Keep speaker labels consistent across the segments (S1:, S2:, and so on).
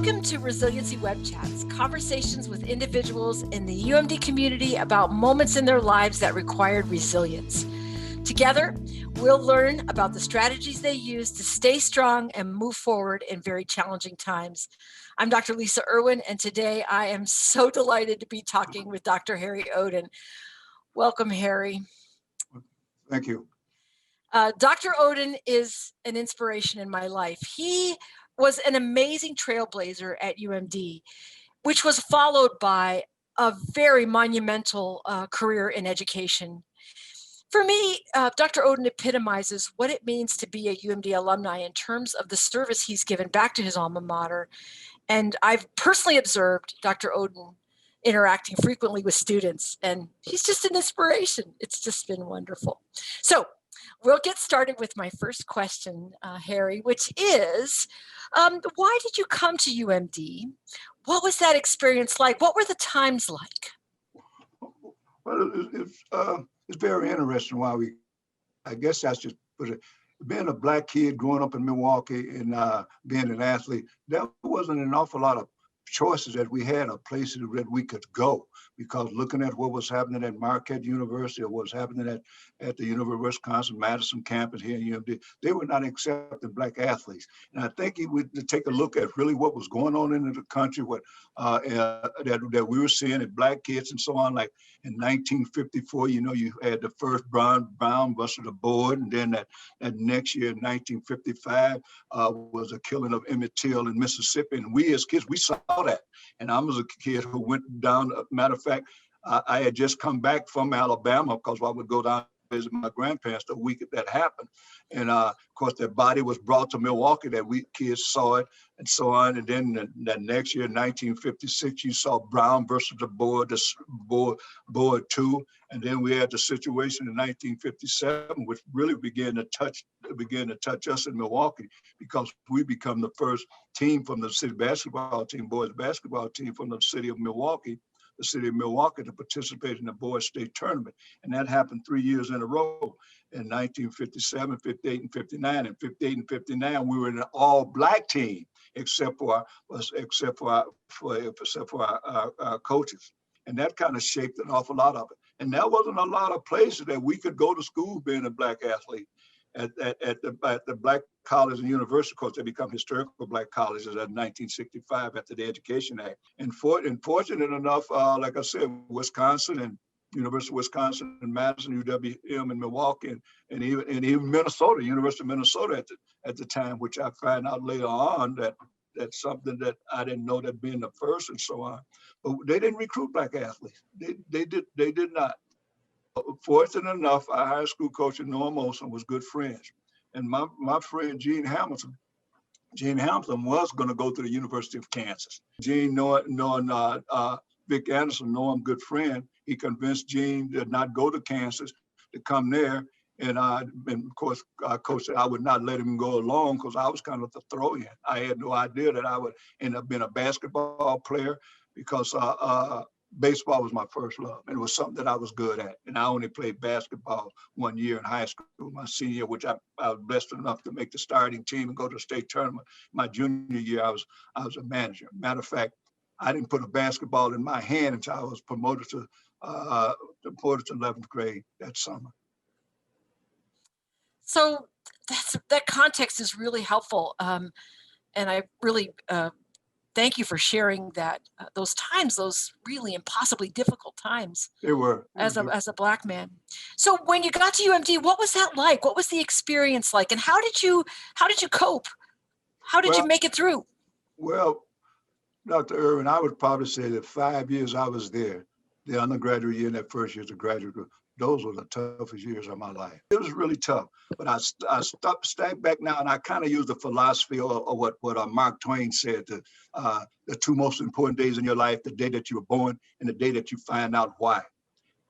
S1: Welcome to Resiliency Webchats, conversations with individuals in the UMD community about moments in their lives that required resilience. Together, we'll learn about the strategies they use to stay strong and move forward in very challenging times. I'm Dr. Lisa Erwin, and today I am so delighted to be talking with Dr. Harry Oden. Welcome, Harry.
S2: Thank you.
S1: Dr. Oden is an inspiration in my life. He was an amazing trailblazer at UMD, which was followed by a very monumental career in education. For me, Dr. Oden epitomizes what it means to be a UMD alumni in terms of the service he's given back to his alma mater. And I've personally observed Dr. Oden interacting frequently with students, and he's just an inspiration. It's just been wonderful. So we'll get started with my first question, Harry, which is, why did you come to UMD? What was that experience like? What were the times like?
S2: Well, it's very interesting why I guess that's just being a Black kid growing up in Milwaukee and being an athlete, there wasn't an awful lot of choices that we had, of places that we could go, because looking at what was happening at Marquette University or what was happening at the University of Wisconsin-Madison campus here in UMD, they were not accepting Black athletes. And I think he would take a look at really what was going on in the country, what that we were seeing at Black kids and so on. Like in 1954, you had the first Brown busted a board, and then that next year in 1955 was a killing of Emmett Till in Mississippi. And we as kids, we saw that. And I was a kid who went down, matter of fact, I had just come back from Alabama because I would go down to visit my grandparents the week that happened. And of course, their body was brought to Milwaukee. That we kids saw it and so on. And then that next year, 1956, you saw Brown versus the board 2. And then we had the situation in 1957, which really began to touch us in Milwaukee, because we become the first team from the city basketball team, boys basketball team from the city of Milwaukee, to participate in the boys state tournament. And that happened 3 years in a row. In 1957, 58, and 59. In 58 and 59, we were an all-Black team, except for our coaches. And that kind of shaped an awful lot of it. And there wasn't a lot of places that we could go to school being a Black athlete. At the Black colleges and universities, of course, they become historical Black colleges in 1965 after the Education Act. And fortunate enough, like I said, Wisconsin and University of Wisconsin and Madison, UWM in Milwaukee, and even Minnesota, University of Minnesota at the time, which I find out later on that's something that I didn't know, that being the first and so on. But they didn't recruit Black athletes. They did not. Fortunate enough, our high school coach, Norm Olson, was good friends. And my friend, Gene Hamilton was going to go to the University of Kansas. Gene, knowing Vic Anderson, Norm, good friend, he convinced Gene to not go to Kansas, to come there. And of course, coach said I would not let him go along because I was kind of the throw-in. I had no idea that I would end up being a basketball player, because baseball was my first love, and it was something that I was good at. And I only played basketball 1 year in high school, my senior year, which I was blessed enough to make the starting team and go to the state tournament. My junior year, I was a manager. Matter of fact, I didn't put a basketball in my hand until I was promoted to 11th grade that summer.
S1: So that context is really helpful, and I really thank you for sharing that. Those times, those really impossibly difficult times.
S2: They were.
S1: As a Black man. So when you got to UMD, what was that like? What was the experience like, and how did you cope? How did you make it through?
S2: Well, Dr. Erwin, I would probably say that 5 years I was there, the undergraduate year and that first year as a graduate, those were the toughest years of my life. It was really tough, but I step back now, and I kind of use the philosophy of what Mark Twain said, the two most important days in your life, the day that you were born and the day that you find out why.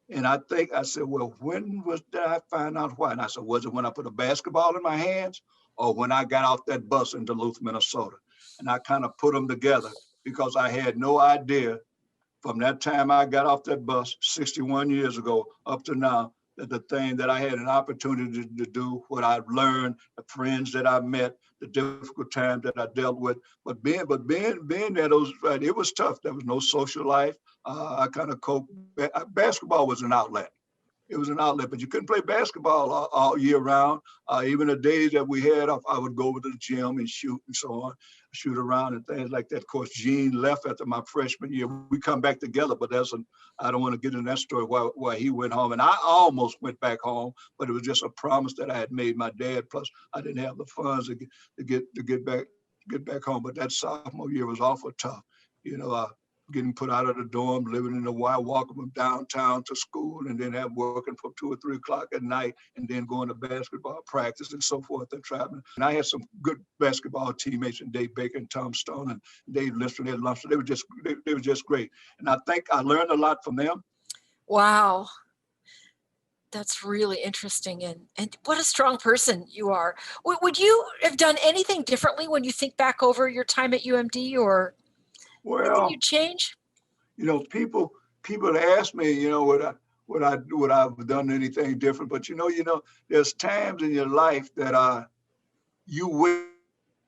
S2: And I said, well, did I find out why? And I said, was it when I put a basketball in my hands, or when I got off that bus in Duluth, Minnesota? And I kind of put them together, because I had no idea from that time I got off that bus 61 years ago up to now the thing that I had an opportunity to do, what I've learned, the friends that I met, the difficult times that I dealt with. But being there, it was tough. There was no social life. I kind of coped. Basketball was an outlet. It was an outlet, but you couldn't play basketball all year round. Even the days that we had off, I would go over to the gym and shoot and so on, shoot around and things like that. Of course, Gene left after my freshman year. We come back together, but I don't want to get in that story why he went home. And I almost went back home, but it was just a promise that I had made my dad. Plus, I didn't have the funds to get back home. But that sophomore year was awful tough. You know, getting put out of the dorm, living in the wild, walking from downtown to school, and then working from 2 or 3 o'clock at night, and then going to basketball practice and so forth and traveling. And I had some good basketball teammates, and Dave Baker and Tom Stone and Dave Lister and Lumster. They were just great. And I think I learned a lot from them.
S1: Wow. That's really interesting. And what a strong person you are. Would you have done anything differently when you think back over your time at UMD, or anything you'd change?
S2: You know, people ask me, you know, would I've done anything different? But you know, there's times in your life that you wait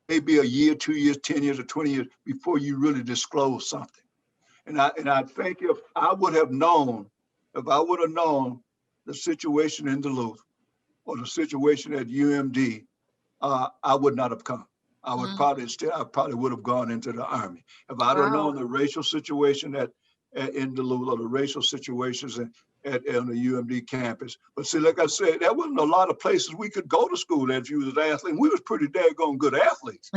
S2: maybe a year, 2 years, 10 years, or 20 years before you really disclose something. And I think if I would have known the situation in Duluth or the situation at UMD, I would not have come. I probably would have gone into the Army. If I'd have known the racial situation in Duluth, or the racial situations on the UMD campus. But see, like I said, there wasn't a lot of places we could go to school if you was an athlete. And we was pretty daggone good athletes.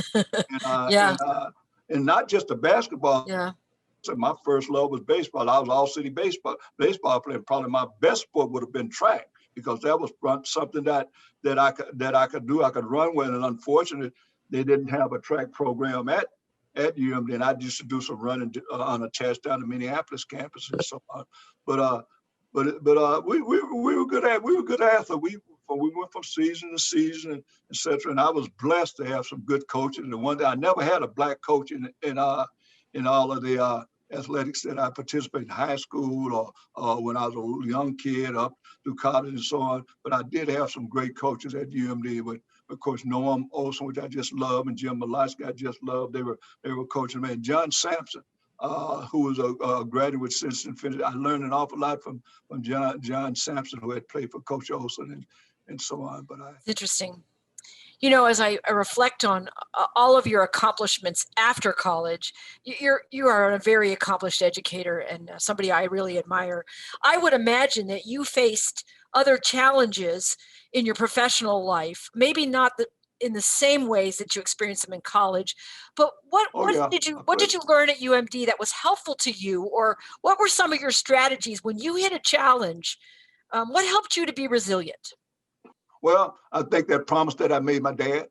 S2: And not just the basketball.
S1: Yeah.
S2: So my first love was baseball. I was all-city baseball player. Probably my best sport would have been track, because that was something that I could do. I could run with. And unfortunately, they didn't have a track program at UMD, and I used to do some running unattached down the Minneapolis campus and so on. But we were good athletes. We went from season to season, and et cetera. And I was blessed to have some good coaches. And one day I never had a black coach in all of the athletics that I participated in high school or when I was a young kid up through college and so on. But I did have some great coaches at UMD. But of course, Noam Olson, which I just love, and Jim Malosky, I just love. They were coaching me. And John Sampson, who was a graduate since finished. I learned an awful lot from John Sampson, who had played for Coach Olson and so on. But
S1: it's interesting. You know, as I reflect on all of your accomplishments after college, you are a very accomplished educator and somebody I really admire. I would imagine that you faced other challenges in your professional life, maybe not in the same ways that you experienced them in college, but what did you learn at UMD that was helpful to you, or what were some of your strategies when you hit a challenge? What helped you to be resilient?
S2: Well, I think that promise that I made my dad,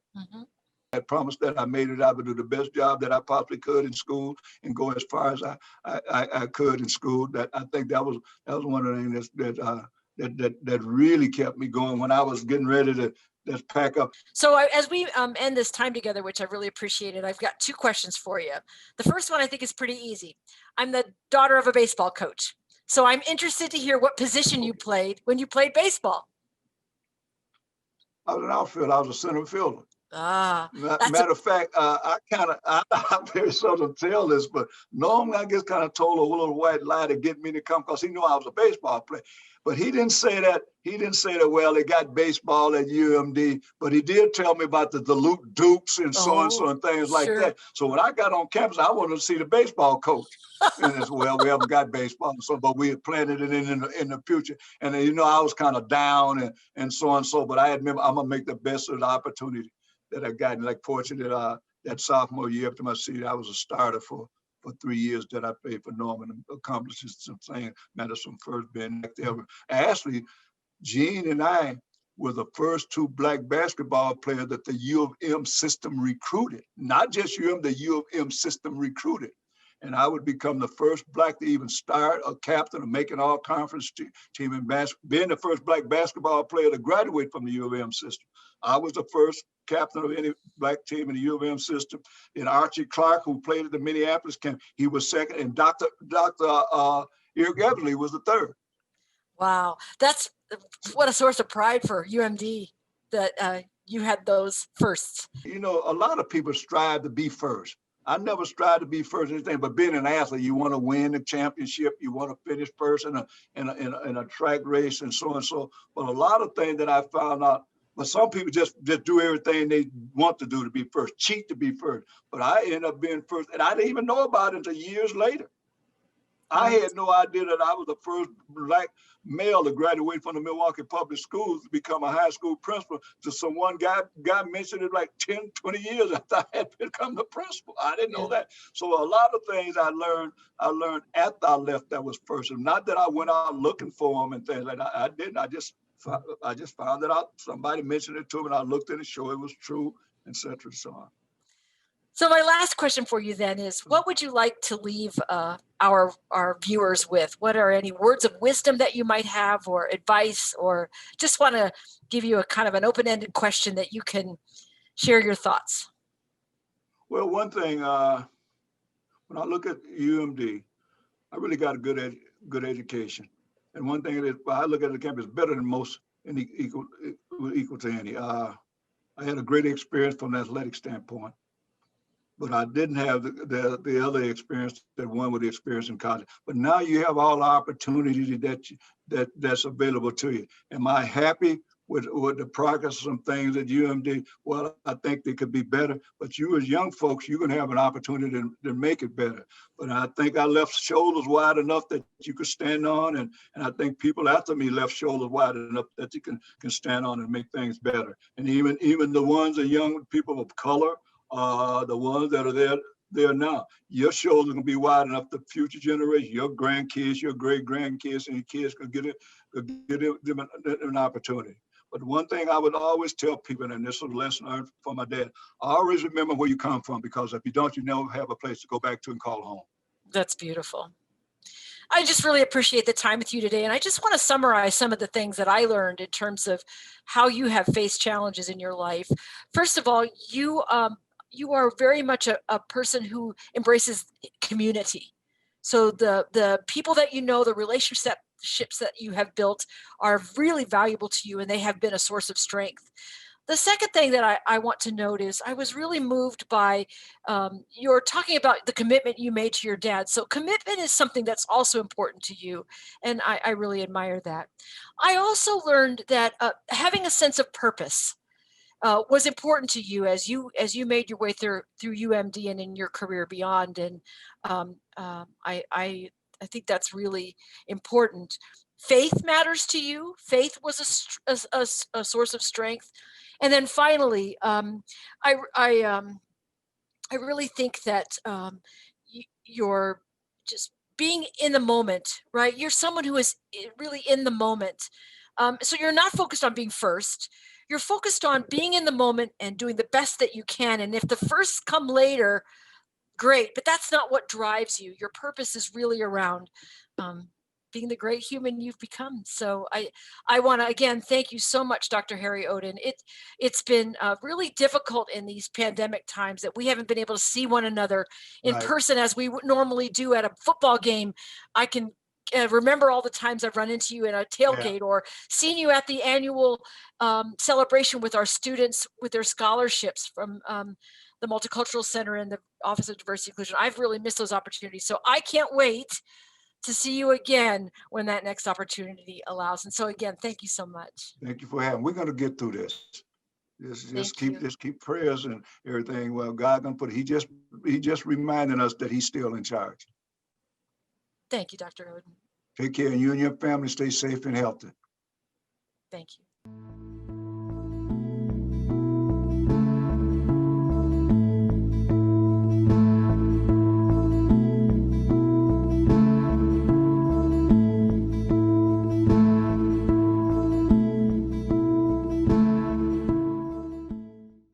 S2: that promise that I made that I would do the best job that I possibly could in school and go as far as I could in school. That I think that was one of the things that really kept me going when I was getting ready to just pack up.
S1: So as we end this time together, which I really appreciated, I've got 2 questions for you. The first one I think is pretty easy. I'm the daughter of a baseball coach, so I'm interested to hear what position you played when you played baseball.
S2: I was an outfielder. I was a center fielder.
S1: Matter
S2: of fact, I very seldom tell this, but normally I just kind of told a little white lie to get me to come, because he knew I was a baseball player. But he didn't say that. Well, they got baseball at UMD, but he did tell me about the Duluth Dukes and so and things like that. So when I got on campus, I wanted to see the baseball coach. And as well, we haven't got baseball, but we had planted it in the future. And you know, I was kind of down and so on. But I remember I'm gonna make the best of the opportunity that I got. And like fortunate that sophomore year after my senior, I was a starter for 3 years that I played for Norman, and accomplished some things. Madison first been back there. Actually, Gene and I were the first 2 black basketball players that the U of M system recruited. Not just UM, the U of M system recruited. And I would become the first black to even start a captain or make an all-conference team in basketball, being the first black basketball player to graduate from the U of M system. I was the first captain of any black team in the U of M system. And Archie Clark, who played at the Minneapolis camp, he was second. And Dr. Eric Everly was the third.
S1: Wow. That's what a source of pride for UMD that you had those firsts.
S2: You know, a lot of people strive to be first. I never strive to be first in anything, but being an athlete, you want to win the championship, you want to finish first in a track race and so and so. But a lot of things that I found out, but some people just do everything they want to do to be first, cheat to be first. But I end up being first, and I didn't even know about it until years later. I
S1: Right.
S2: had no idea that I was the first black male to graduate from the Milwaukee Public Schools to become a high school principal. To someone guy mentioned it like 10, 20 years after I had become the principal. I didn't know
S1: Yeah.
S2: that. So a lot of things I learned after I left that was first. And not that I went out looking for them and things like that. I didn't. I just found it out. Somebody mentioned it to me and I looked at it, sure it was true, etc. So on.
S1: So my last question for you then is, what would you like to leave our viewers with? What are any words of wisdom that you might have, or advice, or just want to give you a kind of an open-ended question that you can share your thoughts?
S2: Well, one thing, when I look at UMD, I really got a good education. And one thing that I look at the campus better than most and equal to any. I had a great experience from an athletic standpoint, but I didn't have the other experience that one would experience in college. But now you have all the opportunity that's available to you. Am I happy with the progress of some things at UMD? Well, I think they could be better. But you as young folks, you're gonna have an opportunity to make it better. But I think I left shoulders wide enough that you could stand on, and I think people after me left shoulders wide enough that you can stand on and make things better. And even the ones that young people of color, the ones that are there now. Your shoulders are gonna be wide enough. The future generation, your grandkids, your great grandkids, and your kids could get them an opportunity. But one thing I would always tell people, and this was a lesson I learned from my dad: always remember where you come from, because if you don't, you never have a place to go back to and call home.
S1: That's beautiful. I just really appreciate the time with you today. And I just want to summarize some of the things that I learned in terms of how you have faced challenges in your life. First of all, you are very much a person who embraces community. So the people that you know, the relationships that you have built are really valuable to you, and they have been a source of strength. The second thing that I want to note is I was really moved by you're talking about the commitment you made to your dad. So commitment is something that's also important to you, and I really admire that. I also learned that having a sense of purpose was important to you as you made your way through UMD and in your career beyond. And I think that's really important. Faith matters to you. Faith was a source of strength. And then finally, I really think that you're just being in the moment, right? You're someone who is really in the moment. So you're not focused on being first. You're focused on being in the moment and doing the best that you can. And if the first come later, great. But that's not what drives you. Your purpose is really around um, being the great human you've become. So I want to again thank you so much, Dr. Harry Oden. It's been really difficult in these pandemic times that we haven't been able to see one another in
S2: Right.
S1: person as we would normally do at a football game. I can remember all the times I've run into you in a
S2: Yeah.
S1: tailgate or seen you at the annual celebration with our students with their scholarships from the Multicultural Center and the Office of Diversity Inclusion. I've really missed those opportunities. So I can't wait to see you again when that next opportunity allows. And so again, thank you so much.
S2: Thank you for having. We're gonna get through this.
S1: Thank you.
S2: Just keep prayers and everything. Well, God gonna put. He just reminding us that He's still in charge.
S1: Thank you, Dr. Oden.
S2: Take care, and you and your family stay safe and healthy.
S1: Thank you.